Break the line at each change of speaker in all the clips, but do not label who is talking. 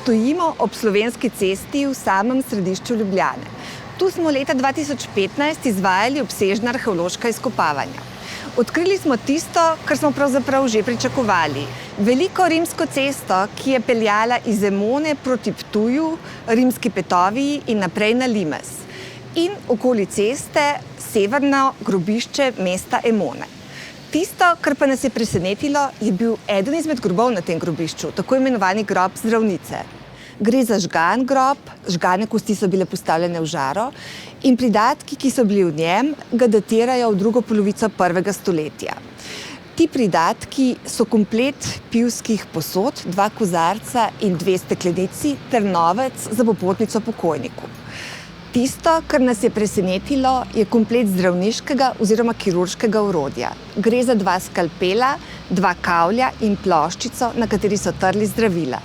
Stojimo ob Slovenski cesti v samem središču Ljubljane. Tu smo leta 2015 izvajali obsežna arheološka izkopavanja. Odkrili smo tisto, kar smo pravzaprav že pričakovali. Veliko rimsko cesto, ki je peljala iz Emone proti Ptuju, Rimski Petoviji in naprej na Limes. In okoli ceste severno grobišče mesta Emone. Tisto, kar pa nas je presenetilo, je bil eden izmed grobov na tem grobišču, tako imenovani grob zdravnice. Gre za žgan grob, žgane kosti so bile postavljene v žaro in pridatki, ki so bili v njem, ga datirajo v drugo polovico 1. stoletja. Ti pridatki so komplet pivskih posod, 2 kozarca in 2 steklenici ter novec za popotnico pokojniku. Tisto, kar nas je presenetilo, je komplet zdravniškega oziroma kirurškega orodja. Gre za 2 skalpela, 2 kavlja in ploščico, na kateri so trli zdravila.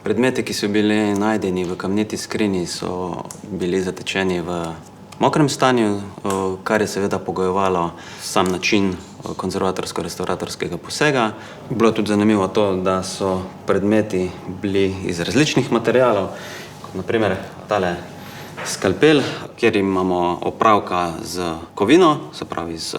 Predmeti, ki so bili najdeni v kamniti skrinji, so bili zatečeni v mokrem stanju, kar je seveda pogojevalo sam način konzervatorsko-restauratorskega posega. Bilo tudi zanimivo to, da so predmeti bili iz različnih materialov, kot naprimer tale skalpel, kjer imamo opravka z kovino, se pravi z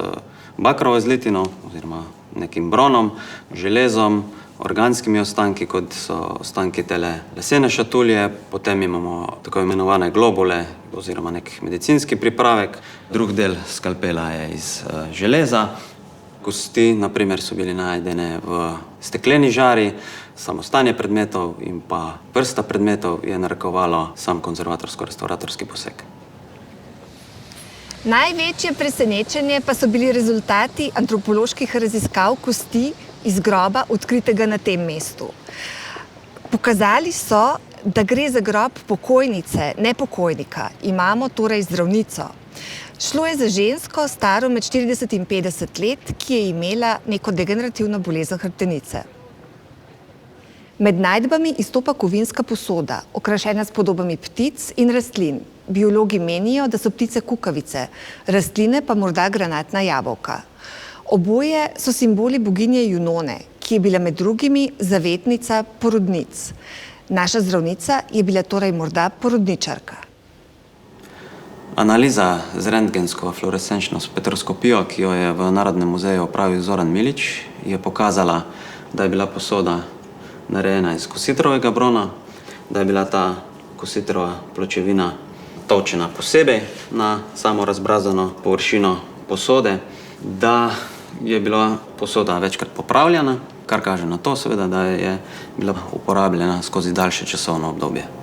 bakrovo zlitino oziroma nekim bronom, železom, organskimi ostanki, kot so ostanki tele lesene šatulje, potem imamo tako imenovane globule oziroma nek medicinski pripravek. Drug del skalpela je iz železa. Kosti, naprimer, so bili najdene v stekleni žari, samo stanje predmetov in pa vrsta predmetov je narekovalo sam konzervatorsko-restauratorski poseg.
Največje presenečenje pa so bili rezultati antropoloških raziskav kosti iz groba, odkritega na tem mestu. Pokazali so, da gre za grob pokojnice, ne pokojnika. Imamo torej zdravnico. Šlo je za žensko, staro med 40 in 50 let, ki je imela neko degenerativno bolezen hrbtenice. Med najdbami izstopa kovinska posoda, okrašena s podobami ptic in rastlin. Biologi menijo, da so ptice kukavice, rastline pa morda granatna jabolka. Oboje so simboli boginje Junone, ki je bila med drugimi zavetnica porodnic. Naša zdravnica je bila torej morda porodničarka.
Analiza z rentgensko fluorescenčno spektroskopijo, ki jo je v Narodnem muzeju opravil Zoran Milič, je pokazala, da je bila posoda narejena iz kositrovega brona, da je bila ta kositrova pločevina tolčena posebej na samo razbrazano površino posode, da je bila posoda večkrat popravljena, kar kaže na to seveda, da je bila uporabljena skozi daljše časovno obdobje.